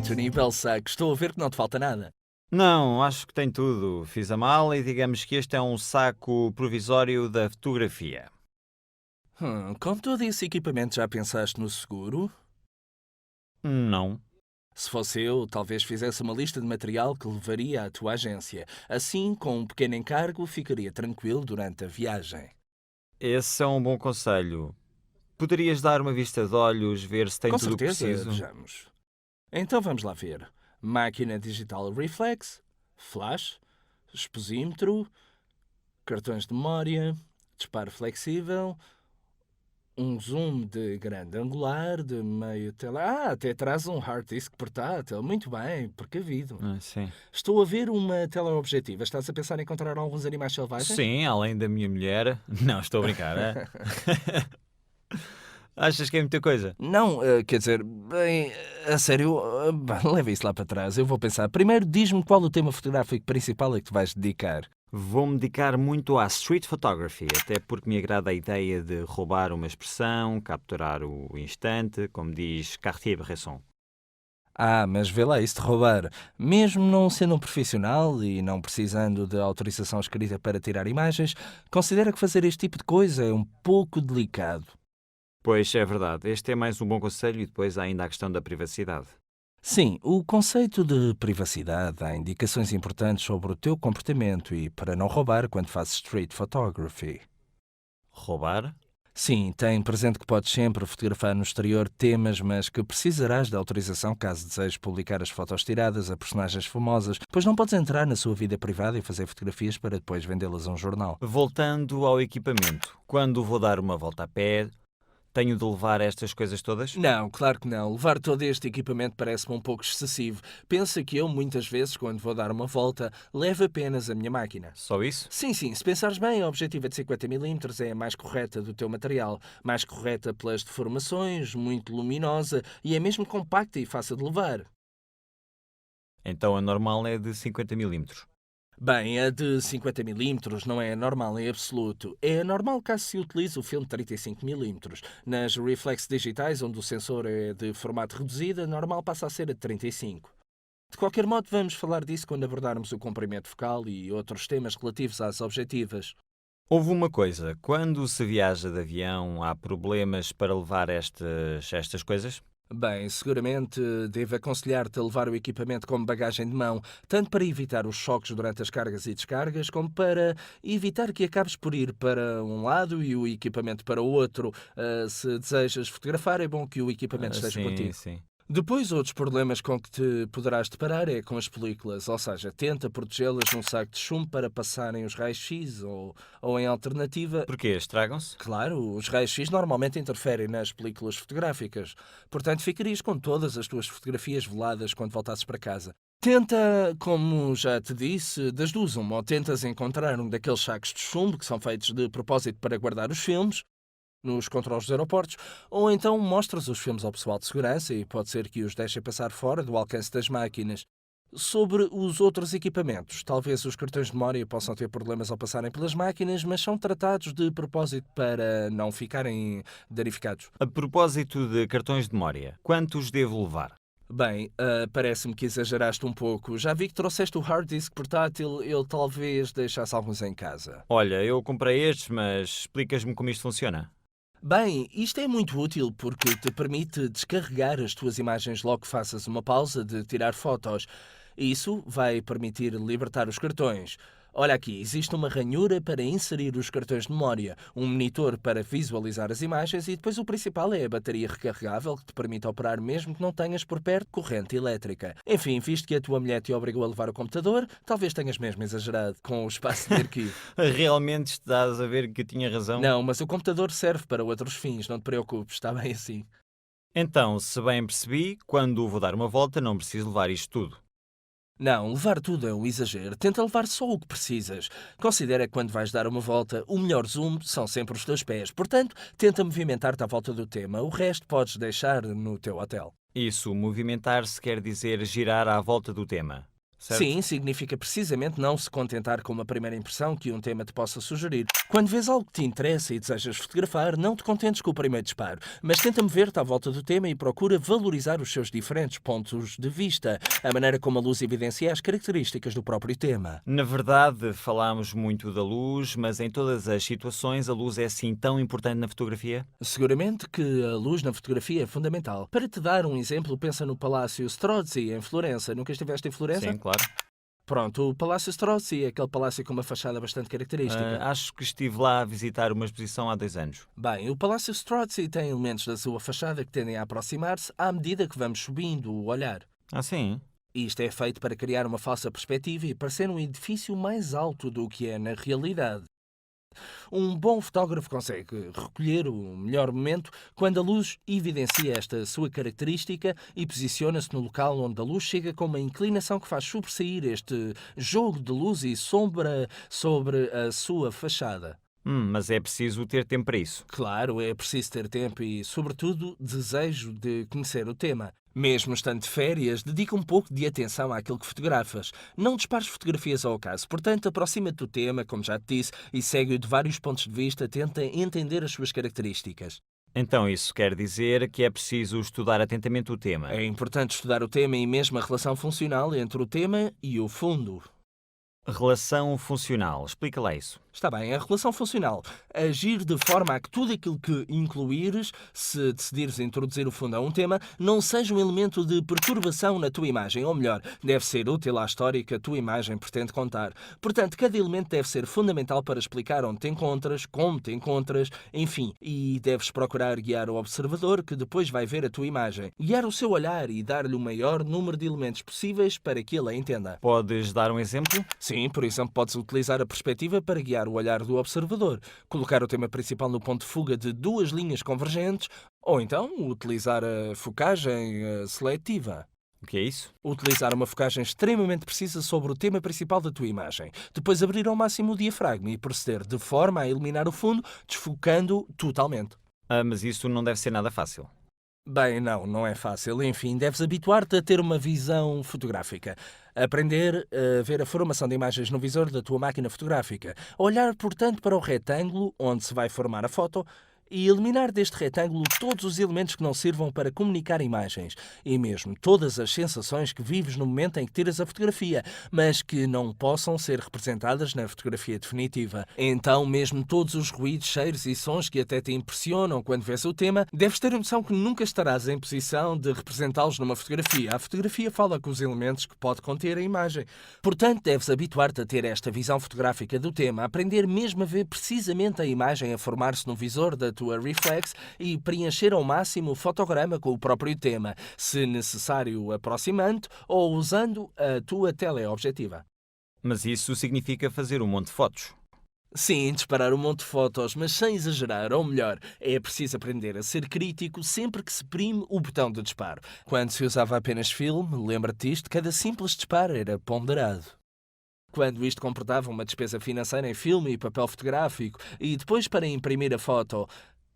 Anthony, belo saco. Estou a ver que não te falta nada. Não, acho que tem tudo. Fiz a mala e digamos que este é um saco provisório da fotografia. Com todo esse equipamento já pensaste no seguro? Não. Se fosse eu, talvez fizesse uma lista de material que levaria à tua agência. Assim, com um pequeno encargo, ficaria tranquilo durante a viagem. Esse é um bom conselho. Poderias dar uma vista de olhos, ver se tem Com tudo o que certeza, preciso? vejamos. Então vamos lá ver. Máquina digital reflex, flash, exposímetro, cartões de memória, disparo flexível, um zoom de grande angular, de meio tela. Até traz um hard disk portátil. Muito bem, precavido. Sim. Estou a ver uma teleobjetiva. Estás a pensar em encontrar alguns animais selvagens? Sim, além da minha mulher. Não, estou a brincar, é? Achas que é muita coisa? Não, quer dizer, bem, a sério, leva isso lá para trás. Eu vou pensar. Primeiro, diz-me qual o tema fotográfico principal é que tu vais dedicar. Vou-me dedicar muito à street photography, até porque me agrada a ideia de roubar uma expressão, capturar o instante, como diz Cartier-Bresson. Mas vê lá, isso de roubar. Mesmo não sendo um profissional e não precisando de autorização escrita para tirar imagens, considera que fazer este tipo de coisa é um pouco delicado. Pois é verdade, este é mais um bom conselho e depois há ainda a questão da privacidade. Sim, o conceito de privacidade dá indicações importantes sobre o teu comportamento e para não roubar quando fazes street photography. Roubar? Sim, tem presente que podes sempre fotografar no exterior temas, mas que precisarás de autorização caso desejes publicar as fotos tiradas a personagens famosas, pois não podes entrar na sua vida privada e fazer fotografias para depois vendê-las a um jornal. Voltando ao equipamento, quando vou dar uma volta a pé, tenho de levar estas coisas todas? Não, claro que não. Levar todo este equipamento parece-me um pouco excessivo. Pensa que eu, muitas vezes, quando vou dar uma volta, levo apenas a minha máquina. Só isso? Sim, se pensares bem, a objetiva de 50mm é a mais correta do teu material, mais correta pelas deformações, muito luminosa e é mesmo compacta e fácil de levar. Então a normal é de 50mm. Bem, a de 50mm não é normal em absoluto. É normal caso se utilize o filme de 35mm. Nas reflex digitais, onde o sensor é de formato reduzido, a normal passa a ser a de 35. De qualquer modo, vamos falar disso quando abordarmos o comprimento focal e outros temas relativos às objetivas. Houve uma coisa, quando se viaja de avião, há problemas para levar estas coisas? Bem, seguramente devo aconselhar-te a levar o equipamento como bagagem de mão, tanto para evitar os choques durante as cargas e descargas, como para evitar que acabes por ir para um lado e o equipamento para o outro. Se desejas fotografar, é bom que o equipamento esteja Sim, contigo. sim. Depois, outros problemas com que te poderás deparar é com as películas, ou seja, tenta protegê-las num saco de chumbo para passarem os raios-x ou, em alternativa, Porquê? Estragam-se? claro, os raios-x normalmente interferem nas películas fotográficas. Portanto, ficarias com todas as tuas fotografias veladas quando voltasses para casa. Tenta, como já te disse, das duas uma, ou tentas encontrar um daqueles sacos de chumbo que são feitos de propósito para guardar os filmes, nos controles dos aeroportos, ou então mostras os filmes ao pessoal de segurança e pode ser que os deixem passar fora do alcance das máquinas. Sobre os outros equipamentos, talvez os cartões de memória possam ter problemas ao passarem pelas máquinas, mas são tratados de propósito para não ficarem danificados. A propósito de cartões de memória, quantos devo levar? Bem, parece-me que exageraste um pouco. Já vi que trouxeste o hard disk portátil, eu talvez deixasse alguns em casa. Olha, eu comprei estes, mas explicas-me como isto funciona. Bem, isto é muito útil porque te permite descarregar as tuas imagens logo que faças uma pausa de tirar fotos. Isso vai permitir libertar os cartões. Olha aqui, existe uma ranhura para inserir os cartões de memória, um monitor para visualizar as imagens e depois o principal é a bateria recarregável que te permite operar mesmo que não tenhas por perto corrente elétrica. Enfim, visto que a tua mulher te obrigou a levar o computador, talvez tenhas mesmo exagerado com o espaço de arquivo. Realmente estás a ver que eu tinha razão? Não, mas o computador serve para outros fins, não te preocupes, está bem assim. Então, se bem percebi, quando vou dar uma volta não preciso levar isto tudo. Não, levar tudo é um exagero. Tenta levar só o que precisas. Considera que quando vais dar uma volta, o melhor zoom são sempre os teus pés. Portanto, tenta movimentar-te à volta do tema. O resto podes deixar no teu hotel. Isso, movimentar-se quer dizer girar à volta do tema. certo? Sim, significa precisamente não se contentar com uma primeira impressão que um tema te possa sugerir. Quando vês algo que te interessa e desejas fotografar, não te contentes com o primeiro disparo, mas tenta mover-te à volta do tema e procura valorizar os seus diferentes pontos de vista, a maneira como a luz evidencia as características do próprio tema. Na verdade, falámos muito da luz, mas em todas as situações a luz é assim tão importante na fotografia? Seguramente que a luz na fotografia é fundamental. Para te dar um exemplo, pensa no Palácio Strozzi, em Florença. Nunca estiveste em Florença? Sim, claro. Pronto, o Palácio Strozzi é aquele palácio com uma fachada bastante característica. Acho que estive lá a visitar uma exposição há 2 anos. Bem, o Palácio Strozzi tem elementos da sua fachada que tendem a aproximar-se à medida que vamos subindo o olhar. Ah, sim? Isto é feito para criar uma falsa perspectiva e parecer um edifício mais alto do que é na realidade. Um bom fotógrafo consegue recolher o melhor momento quando a luz evidencia esta sua característica e posiciona-se no local onde a luz chega com uma inclinação que faz sobressair este jogo de luz e sombra sobre a sua fachada. Mas é preciso ter tempo para isso. Claro, é preciso ter tempo e, sobretudo, desejo de conhecer o tema. Mesmo estando de férias, dedica um pouco de atenção àquilo que fotografas. Não dispares fotografias ao acaso, portanto, aproxima-te do tema, como já te disse, e segue-o de vários pontos de vista, tenta entender as suas características. Então isso quer dizer que é preciso estudar atentamente o tema. É importante estudar o tema e mesmo a relação funcional entre o tema e o fundo. Relação funcional. Explica lá isso. Está bem, a relação funcional. Agir de forma a que tudo aquilo que incluires, se decidires introduzir o fundo a um tema, não seja um elemento de perturbação na tua imagem, ou melhor, deve ser útil à história que a tua imagem pretende contar. Portanto, cada elemento deve ser fundamental para explicar onde te encontras, como te encontras, enfim, e deves procurar guiar o observador que depois vai ver a tua imagem. Guiar o seu olhar e dar-lhe o maior número de elementos possíveis para que ele a entenda. Podes dar um exemplo? Sim, por exemplo, podes utilizar a perspectiva para guiar o olhar do observador, colocar o tema principal no ponto de fuga de 2 linhas convergentes, ou então utilizar a focagem seletiva. O que é isso? Utilizar uma focagem extremamente precisa sobre o tema principal da tua imagem. Depois abrir ao máximo o diafragma e proceder de forma a eliminar o fundo, desfocando totalmente. Mas isso não deve ser nada fácil. Bem, não é fácil. Enfim, deves habituar-te a ter uma visão fotográfica. Aprender a ver a formação de imagens no visor da tua máquina fotográfica. Olhar, portanto, para o retângulo onde se vai formar a foto e eliminar deste retângulo todos os elementos que não sirvam para comunicar imagens e mesmo todas as sensações que vives no momento em que tiras a fotografia, mas que não possam ser representadas na fotografia definitiva. Então, mesmo todos os ruídos, cheiros e sons que até te impressionam quando vês o tema, deves ter a noção que nunca estarás em posição de representá-los numa fotografia. A fotografia fala com os elementos que pode conter a imagem. Portanto, deves habituar-te a ter esta visão fotográfica do tema, aprender mesmo a ver precisamente a imagem a formar-se no visor da tua reflex e preencher ao máximo o fotograma com o próprio tema, se necessário aproximando ou usando a tua teleobjetiva. Mas isso significa fazer um monte de fotos. Sim, disparar um monte de fotos, mas sem exagerar, ou melhor, é preciso aprender a ser crítico sempre que se prime o botão de disparo. Quando se usava apenas filme, lembra-te disto, cada simples disparo era ponderado. Quando isto comportava uma despesa financeira em filme e papel fotográfico, e depois para imprimir a foto.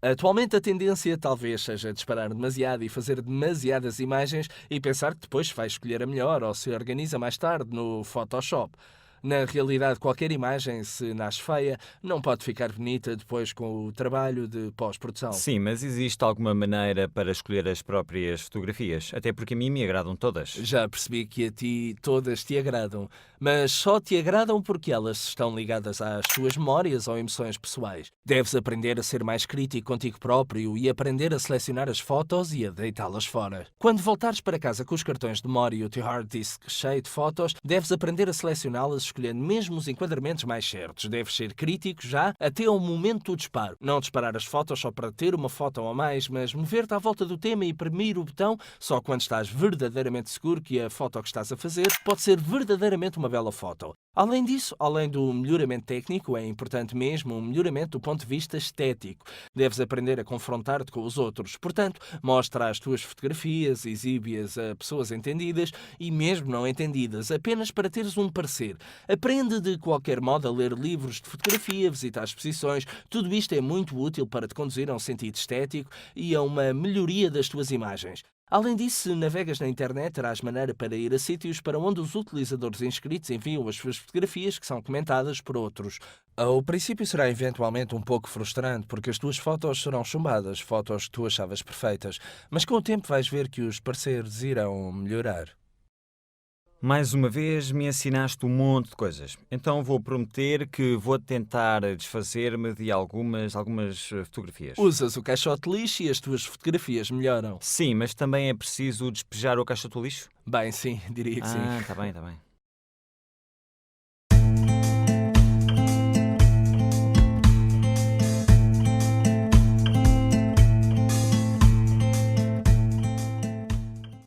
Atualmente a tendência talvez seja disparar demasiado e fazer demasiadas imagens e pensar que depois vai escolher a melhor ou se organiza mais tarde no Photoshop. Na realidade, qualquer imagem, se nasce feia, não pode ficar bonita depois com o trabalho de pós-produção. Sim, mas existe alguma maneira para escolher as próprias fotografias? Até porque a mim me agradam todas. Já percebi que a ti todas te agradam, mas só te agradam porque elas estão ligadas às tuas memórias ou emoções pessoais. Deves aprender a ser mais crítico contigo próprio e aprender a selecionar as fotos e a deitá-las fora. Quando voltares para casa com os cartões de memória e o teu hard disk cheio de fotos, deves aprender a selecioná-las escolhendo mesmo os enquadramentos mais certos. Deves ser crítico já até ao momento do disparo. Não disparar as fotos só para ter uma foto a mais, mas mover-te à volta do tema e premir o botão só quando estás verdadeiramente seguro que a foto que estás a fazer pode ser verdadeiramente uma bela foto. Além disso, além do melhoramento técnico, é importante mesmo um melhoramento do ponto de vista estético. Deves aprender a confrontar-te com os outros. Portanto, mostra as tuas fotografias, exibe-as a pessoas entendidas e mesmo não entendidas, apenas para teres um parecer. Aprende de qualquer modo a ler livros de fotografia, visitar exposições. Tudo isto é muito útil para te conduzir a um sentido estético e a uma melhoria das tuas imagens. Além disso, se navegas na internet, terás maneira para ir a sítios para onde os utilizadores inscritos enviam as suas fotografias que são comentadas por outros. Ao princípio será eventualmente um pouco frustrante, porque as tuas fotos serão chumbadas, fotos que tu achavas perfeitas, mas com o tempo vais ver que os parceiros irão melhorar. Mais uma vez me ensinaste um monte de coisas. Então vou prometer que vou tentar desfazer-me de algumas fotografias. Usas o caixote lixo e as tuas fotografias melhoram. Sim, mas também é preciso despejar o caixote do lixo? Bem, sim, diria que sim. Está bem, está bem.